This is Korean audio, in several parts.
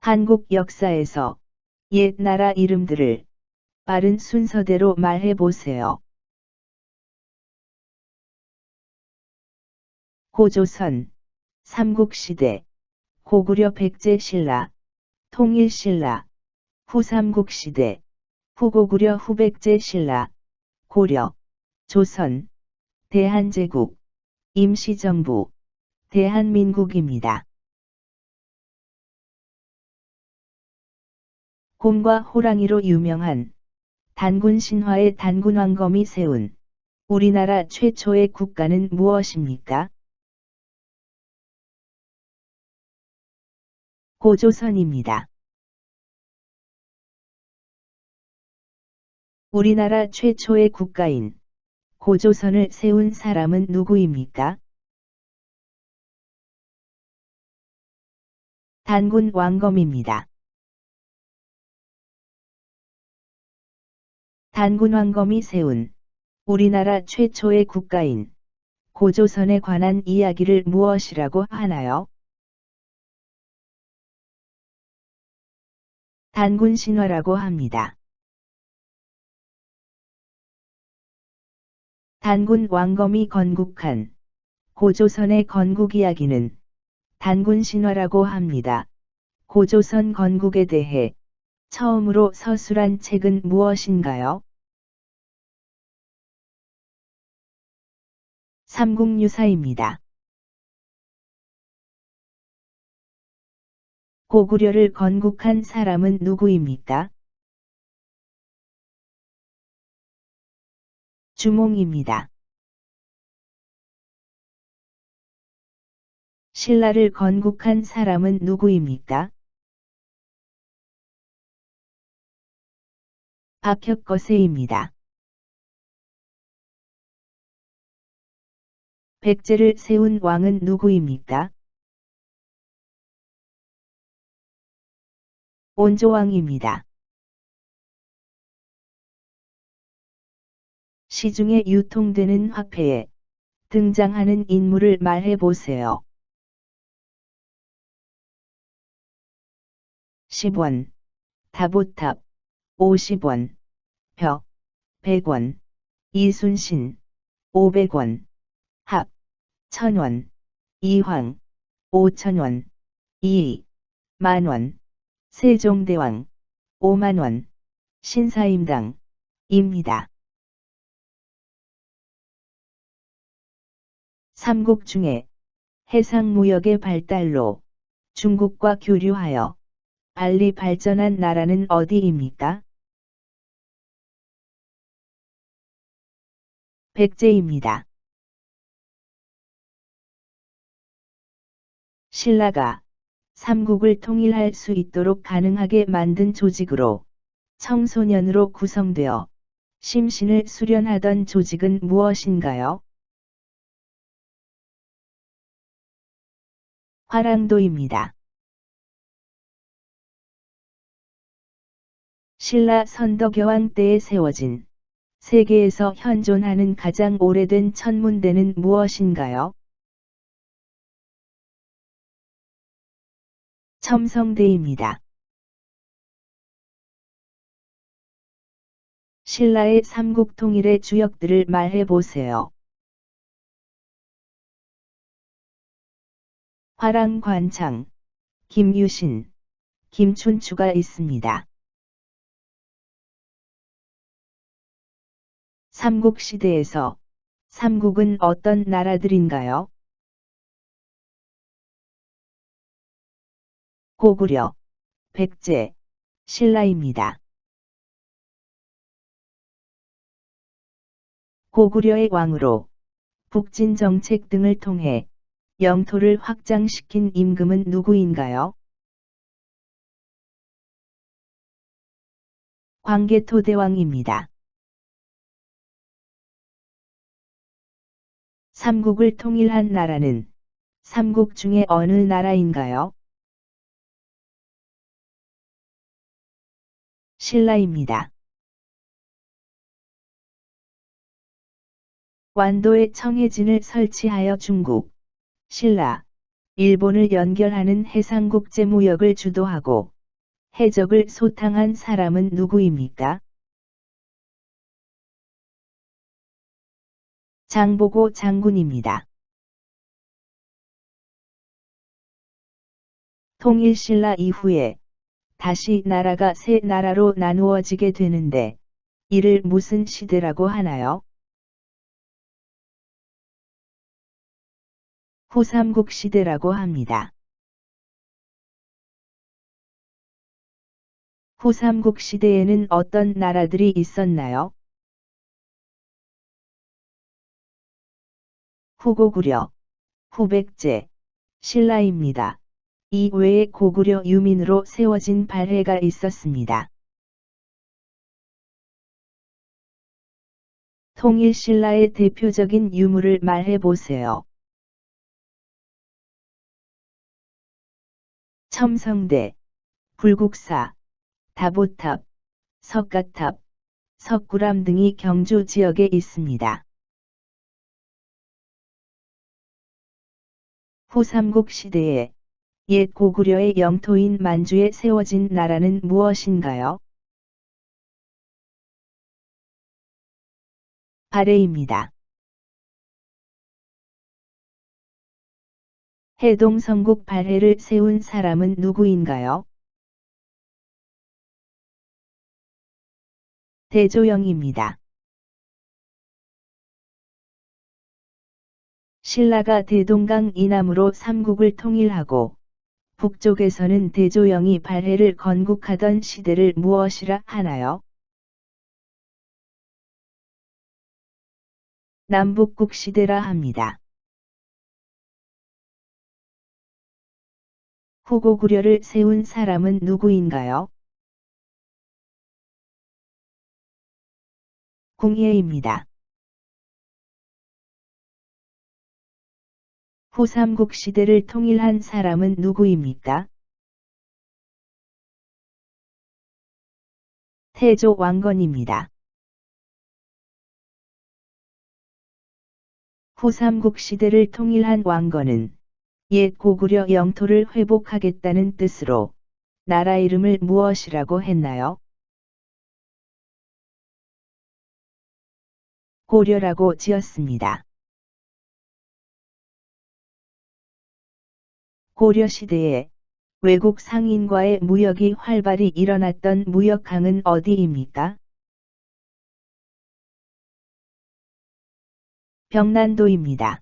한국 역사에서 옛 나라 이름들을 빠른 순서대로 말해 보세요. 고조선, 삼국시대, 고구려 백제 신라, 통일신라, 후삼국시대, 후고구려 후백제 신라, 고려, 조선, 대한제국, 임시정부, 대한민국입니다. 곰과 호랑이로 유명한 단군 신화의 단군왕검이 세운 우리나라 최초의 국가는 무엇입니까? 고조선입니다. 우리나라 최초의 국가인 고조선을 세운 사람은 누구입니까? 단군 왕검입니다. 단군 왕검이 세운 우리나라 최초의 국가인 고조선에 관한 이야기를 무엇이라고 하나요? 단군 신화라고 합니다. 단군 왕검이 건국한 고조선의 건국 이야기는 단군 신화라고 합니다. 고조선 건국에 대해 처음으로 서술한 책은 무엇인가요? 삼국유사입니다. 고구려를 건국한 사람은 누구입니까? 주몽입니다. 신라를 건국한 사람은 누구입니까? 박혁거세입니다. 백제를 세운 왕은 누구입니까? 온조왕입니다. 시중에 유통되는 화폐에 등장하는 인물을 말해 보세요. 10원, 다보탑, 50원, 벽, 100원, 이순신, 500원, 합, 1000원, 이황, 5000원, 이, 만원, 세종대왕, 5만원, 신사임당, 입니다. 삼국 중에 해상무역의 발달로 중국과 교류하여 빨리 발전한 나라는 어디입니까? 백제입니다. 신라가 삼국을 통일할 수 있도록 가능하게 만든 조직으로 청소년으로 구성되어 심신을 수련하던 조직은 무엇인가요? 화랑도입니다. 신라 선덕여왕 때에 세워진 세계에서 현존하는 가장 오래된 천문대는 무엇인가요? 첨성대입니다. 신라의 삼국 통일의 주역들을 말해 보세요. 화랑관창, 김유신, 김춘추가 있습니다. 삼국시대에서 삼국은 어떤 나라들인가요? 고구려, 백제, 신라입니다. 고구려의 왕으로 북진 정책 등을 통해 영토를 확장시킨 임금은 누구인가요? 광개토대왕입니다. 삼국을 통일한 나라는 삼국 중에 어느 나라인가요? 신라입니다. 완도에 청해진을 설치하여 중국, 신라, 일본을 연결하는 해상국제무역을 주도하고 해적을 소탕한 사람은 누구입니까? 장보고 장군입니다. 통일신라 이후에 다시 나라가 세 나라로 나누어지게 되는데 이를 무슨 시대라고 하나요? 후삼국 시대라고 합니다. 후삼국 시대에는 어떤 나라들이 있었나요? 후고구려, 후백제, 신라입니다. 이 외에 고구려 유민으로 세워진 발해가 있었습니다. 통일신라의 대표적인 유물을 말해보세요. 첨성대, 불국사, 다보탑, 석가탑, 석굴암 등이 경주 지역에 있습니다. 후삼국 시대에 옛 고구려의 영토인 만주에 세워진 나라는 무엇인가요? 발해입니다. 해동성국 발해를 세운 사람은 누구인가요? 대조영입니다. 신라가 대동강 이남으로 삼국을 통일하고 북쪽에서는 대조영이 발해를 건국하던 시대를 무엇이라 하나요? 남북국 시대라 합니다. 후고구려를 세운 사람은 누구인가요? 궁예입니다. 후삼국 시대를 통일한 사람은 누구입니까? 태조 왕건입니다. 후삼국 시대를 통일한 왕건은 옛 고구려 영토를 회복하겠다는 뜻으로 나라 이름을 무엇이라고 했나요? 고려라고 지었습니다. 고려시대에 외국 상인과의 무역이 활발히 일어났던 무역강은 어디입니까? 병난도입니다.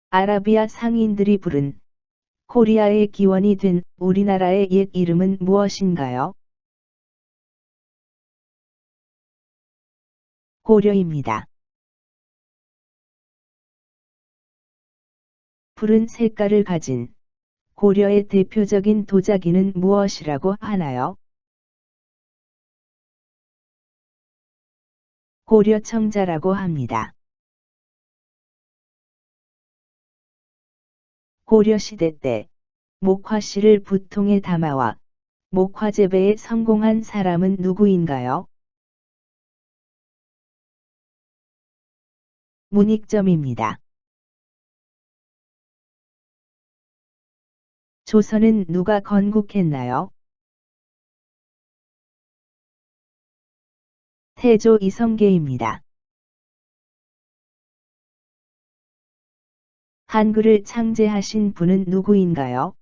아라비아 상인들이 부른 코리아의 기원이 된 우리나라의 옛 이름은 무엇인가요? 고려입니다. 푸른 색깔을 가진 고려의 대표적인 도자기는 무엇이라고 하나요? 고려청자라고 합니다. 고려시대 때 목화씨를 부통에 담아와 목화 재배에 성공한 사람은 누구인가요? 문익점입니다. 조선은 누가 건국했나요? 태조 이성계입니다. 한글을 창제하신 분은 누구인가요?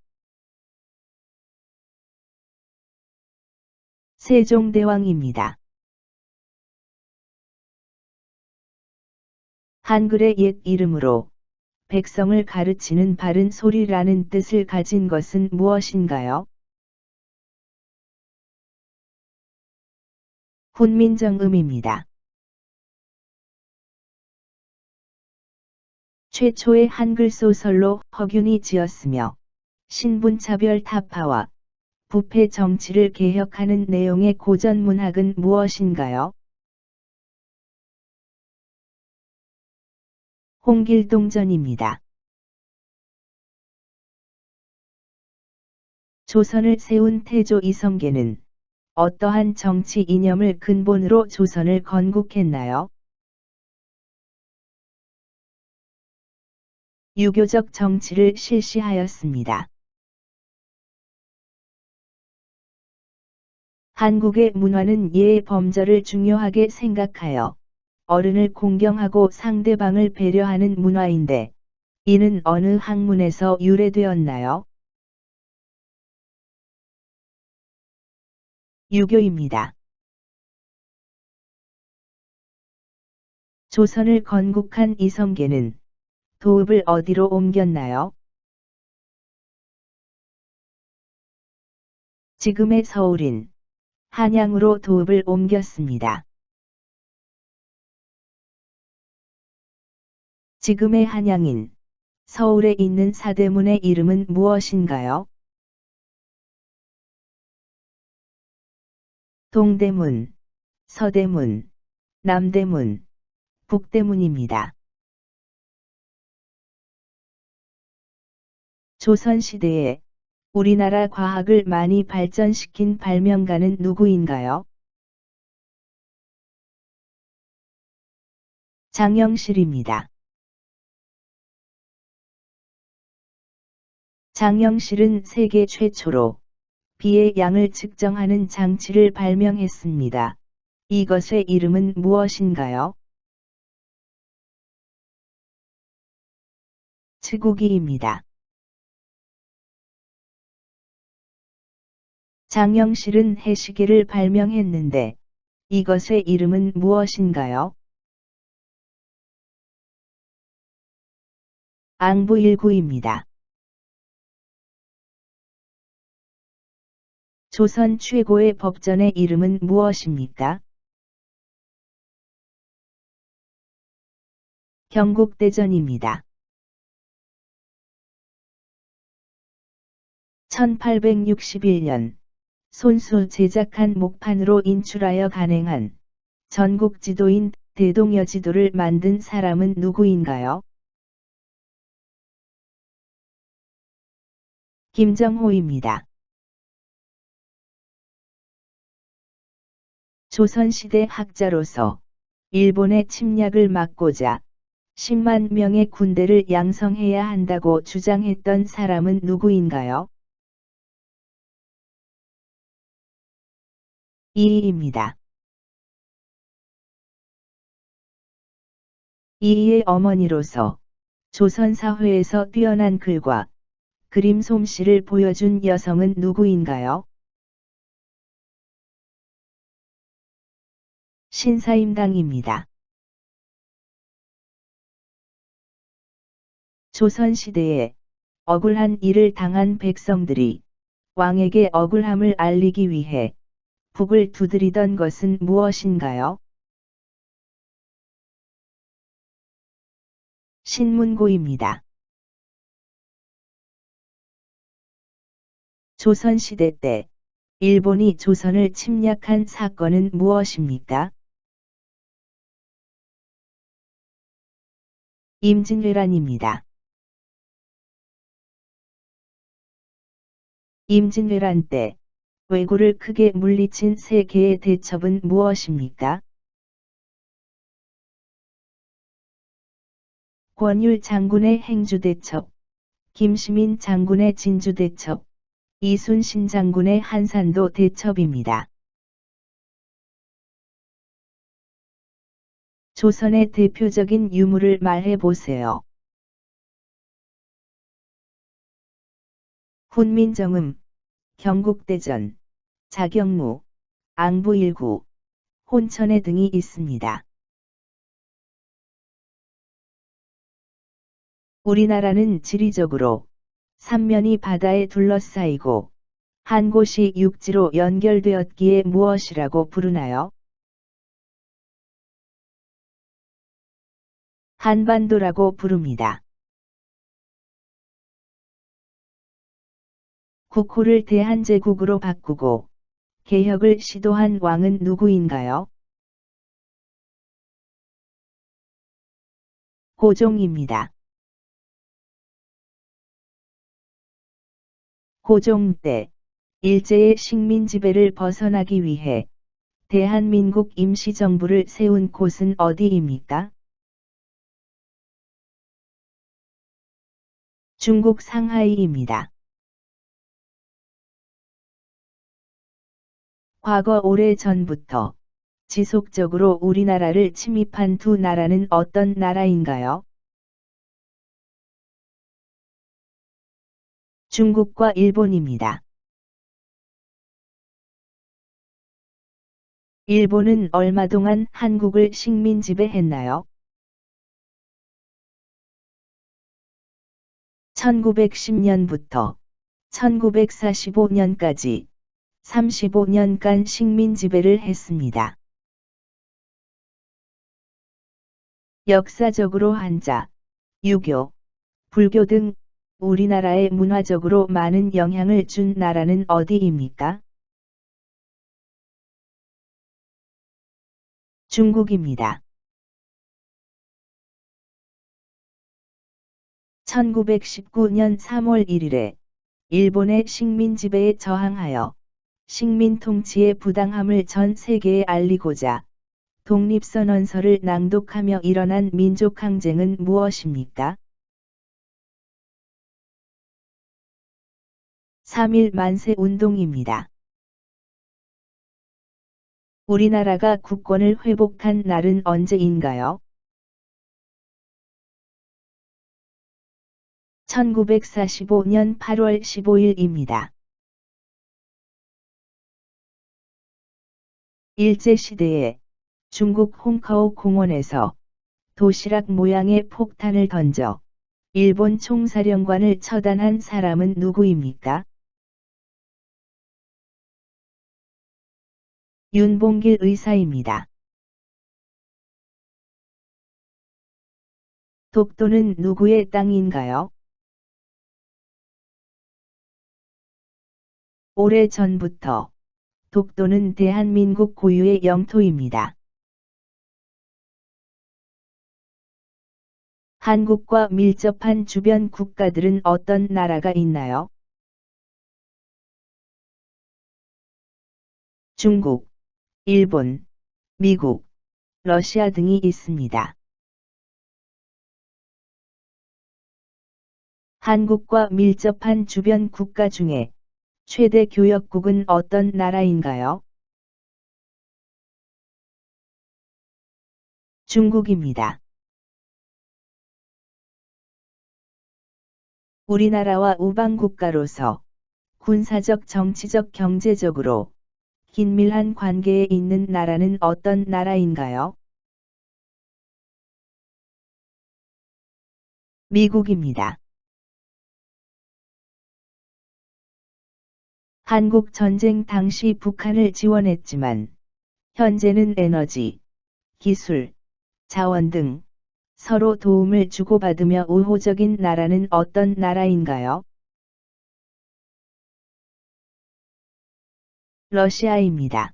세종대왕입니다. 한글의 옛 이름으로 백성을 가르치는 바른 소리라는 뜻을 가진 것은 무엇인가요? 훈민정음입니다. 최초의 한글 소설로 허균이 지었으며 신분차별 타파와 부패 정치를 개혁하는 내용의 고전 문학은 무엇인가요? 홍길동전입니다. 조선을 세운 태조 이성계는 어떠한 정치 이념을 근본으로 조선을 건국했나요? 유교적 정치를 실시하였습니다. 한국의 문화는 예의 범절을 중요하게 생각하여 어른을 공경하고 상대방을 배려하는 문화인데, 이는 어느 학문에서 유래되었나요? 유교입니다. 조선을 건국한 이성계는 도읍을 어디로 옮겼나요? 지금의 서울인 한양으로 도읍을 옮겼습니다. 지금의 한양인 서울에 있는 사대문의 이름은 무엇인가요? 동대문, 서대문, 남대문, 북대문입니다. 조선시대에 우리나라 과학을 많이 발전시킨 발명가는 누구인가요? 장영실입니다. 장영실은 세계 최초로 비의 양을 측정하는 장치를 발명했습니다. 이것의 이름은 무엇인가요? 치국이입니다. 장영실은 해시계를 발명했는데 이것의 이름은 무엇인가요? 앙부일구입니다. 조선 최고의 법전의 이름은 무엇입니까? 경국대전입니다. 1861년 손수 제작한 목판으로 인출하여 간행한 전국 지도인 대동여지도를 만든 사람은 누구인가요? 김정호입니다. 조선시대 학자로서 일본의 침략을 막고자 10만 명의 군대를 양성해야 한다고 주장했던 사람은 누구인가요? 이이입니다. 이이의 어머니로서 조선 사회에서 뛰어난 글과 그림 솜씨를 보여준 여성은 누구인가요? 신사임당입니다. 조선시대에 억울한 일을 당한 백성들이 왕에게 억울함을 알리기 위해 북을 두드리던 것은 무엇인가요? 신문고입니다. 조선시대 때 일본이 조선을 침략한 사건은 무엇입니까? 임진왜란입니다. 임진왜란 때 왜구를 크게 물리친 세 개의 대첩은 무엇입니까? 권율 장군의 행주대첩, 김시민 장군의 진주대첩, 이순신 장군의 한산도 대첩입니다. 조선의 대표적인 유물을 말해보세요. 훈민정음, 경국대전, 자경무, 앙부일구, 혼천회 등이 있습니다. 우리나라는 지리적으로 삼면이 바다에 둘러싸이고 한 곳이 육지로 연결되었기에 무엇이라고 부르나요? 한반도라고 부릅니다. 국호를 대한제국으로 바꾸고 개혁을 시도한 왕은 누구인가요? 고종입니다. 고종 때 일제의 식민 지배를 벗어나기 위해 대한민국 임시정부를 세운 곳은 어디입니까? 중국 상하이입니다. 과거 오래전부터 지속적으로 우리나라를 침입한 두 나라는 어떤 나라인가요? 중국과 일본입니다. 일본은 얼마 동안 한국을 식민 지배했나요? 1910년부터 1945년까지 35년간 식민 지배를 했습니다. 역사적으로 한자, 유교, 불교 등 우리나라에 문화적으로 많은 영향을 준 나라는 어디입니까? 중국입니다. 1919년 3월 1일에 일본의 식민 지배에 저항하여 식민 통치의 부당함을 전 세계에 알리고자 독립선언서를 낭독하며 일어난 민족항쟁은 무엇입니까? 3.1 만세 운동입니다. 우리나라가 국권을 회복한 날은 언제인가요? 1945년 8월 15일입니다. 일제시대에 중국 홍커우 공원에서 도시락 모양의 폭탄을 던져 일본 총사령관을 처단한 사람은 누구입니까? 윤봉길 의사입니다. 독도는 누구의 땅인가요? 오래전부터 독도는 대한민국 고유의 영토입니다. 한국과 밀접한 주변 국가들은 어떤 나라가 있나요? 중국, 일본, 미국, 러시아 등이 있습니다. 한국과 밀접한 주변 국가 중에 최대 교역국은 어떤 나라인가요? 중국입니다. 우리나라와 우방국가로서 군사적, 정치적, 경제적으로 긴밀한 관계에 있는 나라는 어떤 나라인가요? 미국입니다. 한국 전쟁 당시 북한을 지원했지만 현재는 에너지, 기술, 자원 등 서로 도움을 주고받으며 우호적인 나라는 어떤 나라인가요? 러시아입니다.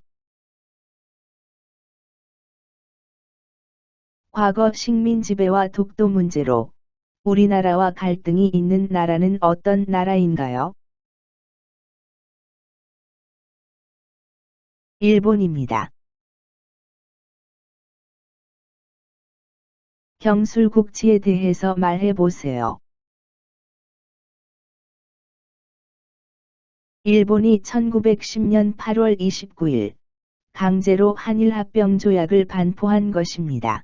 과거 식민 지배와 독도 문제로 우리나라와 갈등이 있는 나라는 어떤 나라인가요? 일본입니다. 경술국치에 대해서 말해보세요. 일본이 1910년 8월 29일 강제로 한일합병조약을 반포한 것입니다.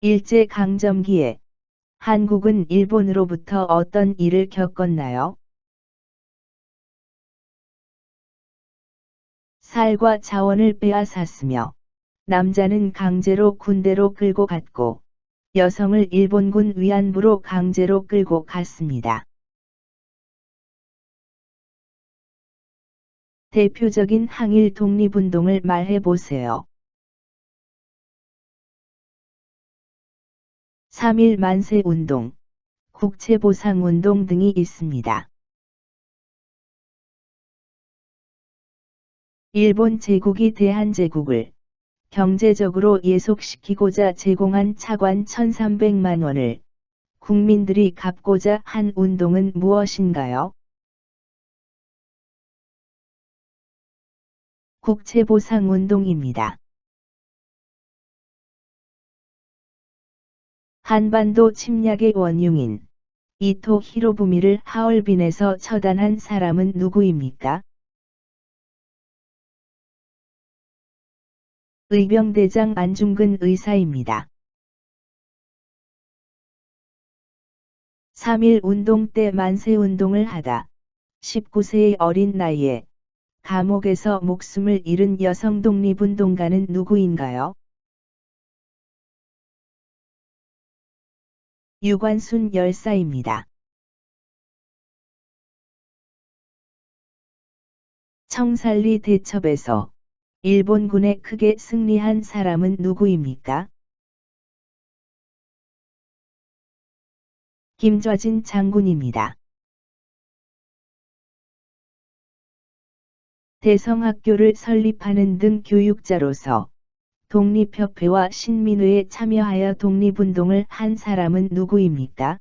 일제강점기에 한국은 일본으로부터 어떤 일을 겪었나요? 살과 자원을 빼앗았으며 남자는 강제로 군대로 끌고 갔고 여성을 일본군 위안부로 강제로 끌고 갔습니다. 대표적인 항일 독립운동을 말해보세요. 3.1 만세 운동, 국채보상운동 등이 있습니다. 일본 제국이 대한제국을 경제적으로 예속시키고자 제공한 차관 1,300만 원을 국민들이 갚고자 한 운동은 무엇인가요? 국채보상운동입니다. 한반도 침략의 원흉인 이토 히로부미를 하얼빈에서 처단한 사람은 누구입니까? 의병대장 안중근 의사입니다. 3.1 운동 때 만세운동을 하다 19세의 어린 나이에 감옥에서 목숨을 잃은 여성 독립운동가는 누구인가요? 유관순 열사입니다. 청산리 대첩에서 일본군에 크게 승리한 사람은 누구입니까? 김좌진 장군입니다. 대성학교를 설립하는 등 교육자로서 독립협회와 신민회에 참여하여 독립운동을 한 사람은 누구입니까?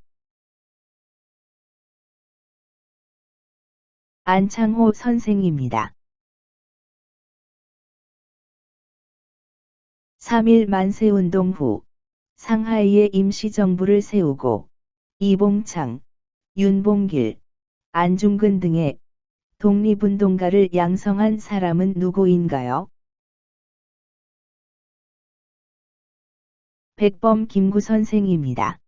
안창호 선생입니다. 3.1 만세운동 후 상하이에 임시정부를 세우고 이봉창, 윤봉길, 안중근 등의 독립운동가를 양성한 사람은 누구인가요? 백범 김구 선생입니다.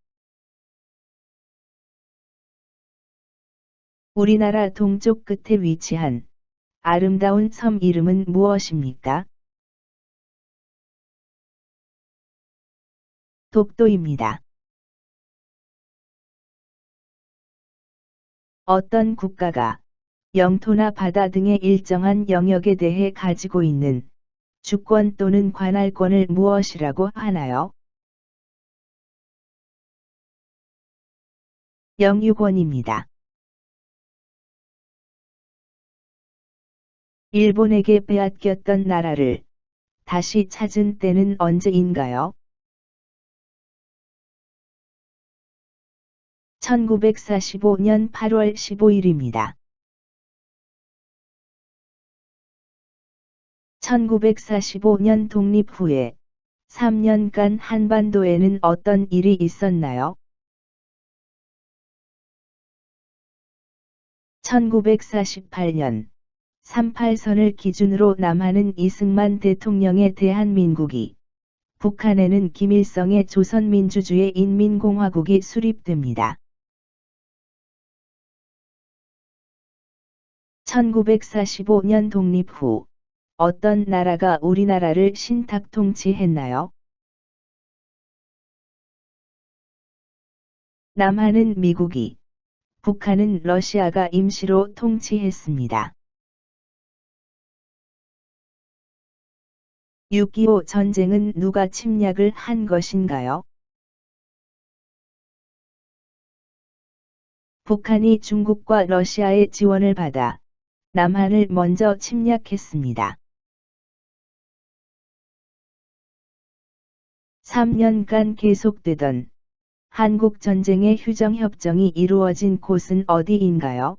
우리나라 동쪽 끝에 위치한 아름다운 섬 이름은 무엇입니까? 독도입니다. 어떤 국가가 영토나 바다 등의 일정한 영역에 대해 가지고 있는 주권 또는 관할권을 무엇이라고 하나요? 영유권입니다. 일본에게 빼앗겼던 나라를 다시 찾은 때는 언제인가요? 1945년 8월 15일입니다. 1945년 독립 후에 3년간 한반도에는 어떤 일이 있었나요? 1948년 38선을 기준으로 남하는 이승만 대통령의 대한민국이, 북한에는 김일성의 조선민주주의 인민공화국이 수립됩니다. 1945년 독립 후 어떤 나라가 우리나라를 신탁 통치했나요? 남한은 미국이, 북한은 러시아가 임시로 통치했습니다. 6.25 전쟁은 누가 침략을 한 것인가요? 북한이 중국과 러시아의 지원을 받아 남한을 먼저 침략했습니다. 3년간 계속되던 한국전쟁의 휴정협정이 이루어진 곳은 어디인가요?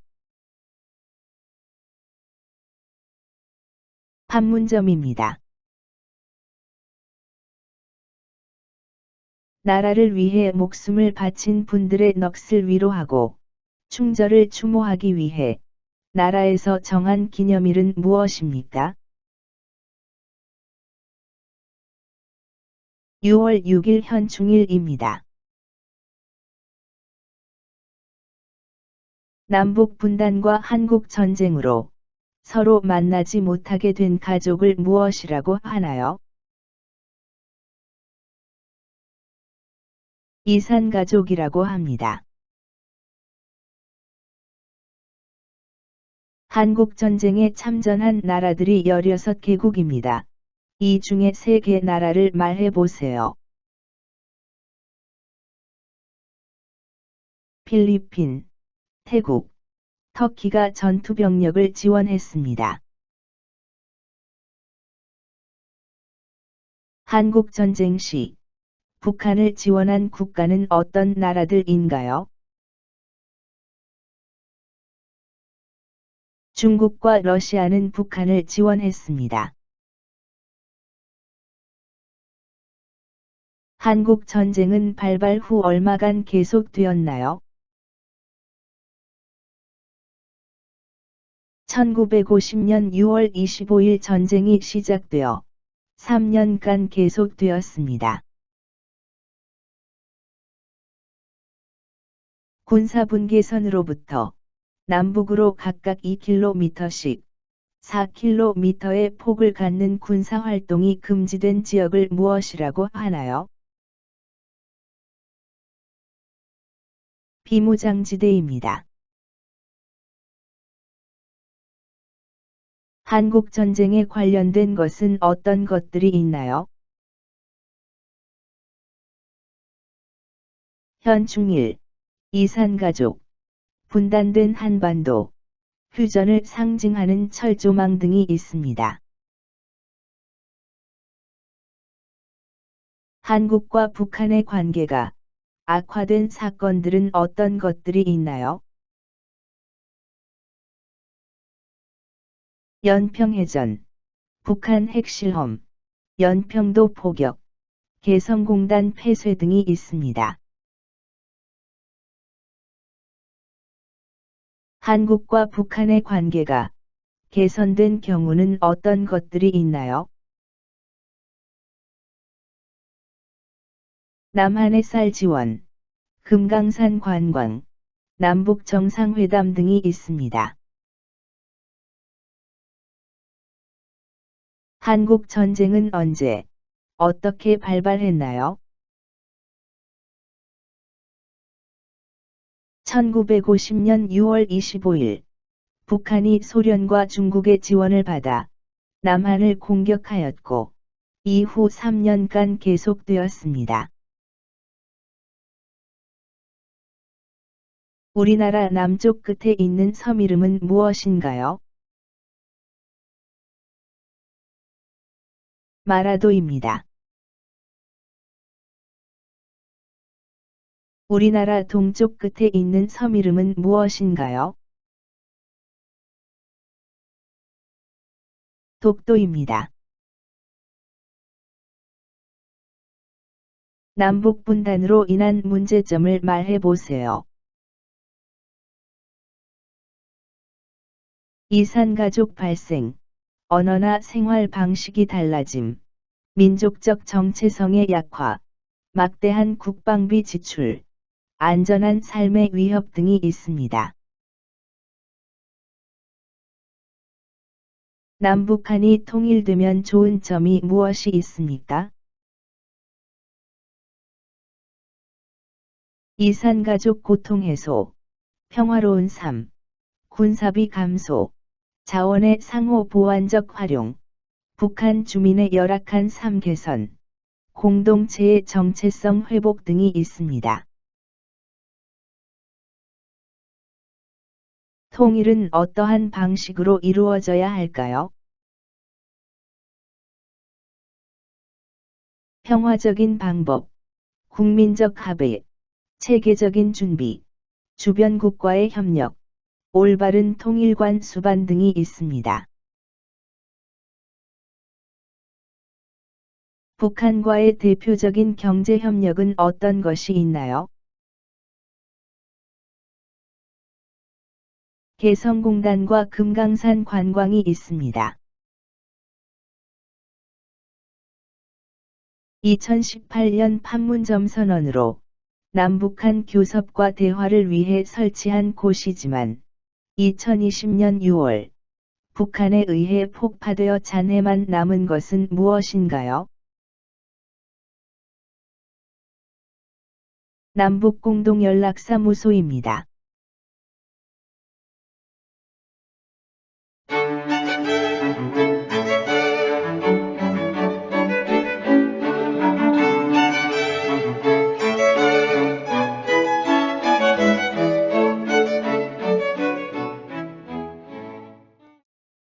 판문점입니다. 나라를 위해 목숨을 바친 분들의 넋을 위로하고 충절을 추모하기 위해 나라에서 정한 기념일은 무엇입니까? 6월 6일 현충일입니다. 남북 분단과 한국 전쟁으로 서로 만나지 못하게 된 가족을 무엇이라고 하나요? 이산가족이라고 합니다. 한국전쟁에 참전한 나라들이 16개국입니다. 이 중에 3개 나라를 말해보세요. 필리핀, 태국, 터키가 전투병력을 지원했습니다. 한국전쟁 시 북한을 지원한 국가는 어떤 나라들인가요? 중국과 러시아는 북한을 지원했습니다. 한국 전쟁은 발발 후 얼마간 계속되었나요? 1950년 6월 25일 전쟁이 시작되어 3년간 계속되었습니다. 군사분계선으로부터 남북으로 각각 2km씩 4km의 폭을 갖는 군사활동이 금지된 지역을 무엇이라고 하나요? 비무장지대입니다. 한국전쟁에 관련된 것은 어떤 것들이 있나요? 현충일, 이산가족, 분단된 한반도, 휴전을 상징하는 철조망 등이 있습니다. 한국과 북한의 관계가 악화된 사건들은 어떤 것들이 있나요? 연평해전, 북한 핵실험, 연평도 포격, 개성공단 폐쇄 등이 있습니다. 한국과 북한의 관계가 개선된 경우는 어떤 것들이 있나요? 남한의 쌀 지원, 금강산 관광, 남북 정상회담 등이 있습니다. 한국 전쟁은 언제, 어떻게 발발했나요? 1950년 6월 25일, 북한이 소련과 중국의 지원을 받아 남한을 공격하였고, 이후 3년간 계속되었습니다. 우리나라 남쪽 끝에 있는 섬 이름은 무엇인가요? 마라도입니다. 우리나라 동쪽 끝에 있는 섬 이름은 무엇인가요? 독도입니다. 남북 분단으로 인한 문제점을 말해 보세요. 이산가족 발생, 언어나 생활 방식이 달라짐, 민족적 정체성의 약화, 막대한 국방비 지출, 안전한 삶의 위협 등이 있습니다. 남북한이 통일되면 좋은 점이 무엇이 있습니까? 이산가족 고통 해소, 평화로운 삶, 군사비 감소, 자원의 상호 보완적 활용, 북한 주민의 열악한 삶 개선, 공동체의 정체성 회복 등이 있습니다. 통일은 어떠한 방식으로 이루어져야 할까요? 평화적인 방법, 국민적 합의, 체계적인 준비, 주변국과의 협력, 올바른 통일관 수반 등이 있습니다. 북한과의 대표적인 경제 협력은 어떤 것이 있나요? 개성공단과 금강산 관광이 있습니다. 2018년 판문점 선언으로 남북한 교섭과 대화를 위해 설치한 곳이지만 2020년 6월 북한에 의해 폭파되어 잔해만 남은 것은 무엇인가요? 남북공동연락사무소입니다.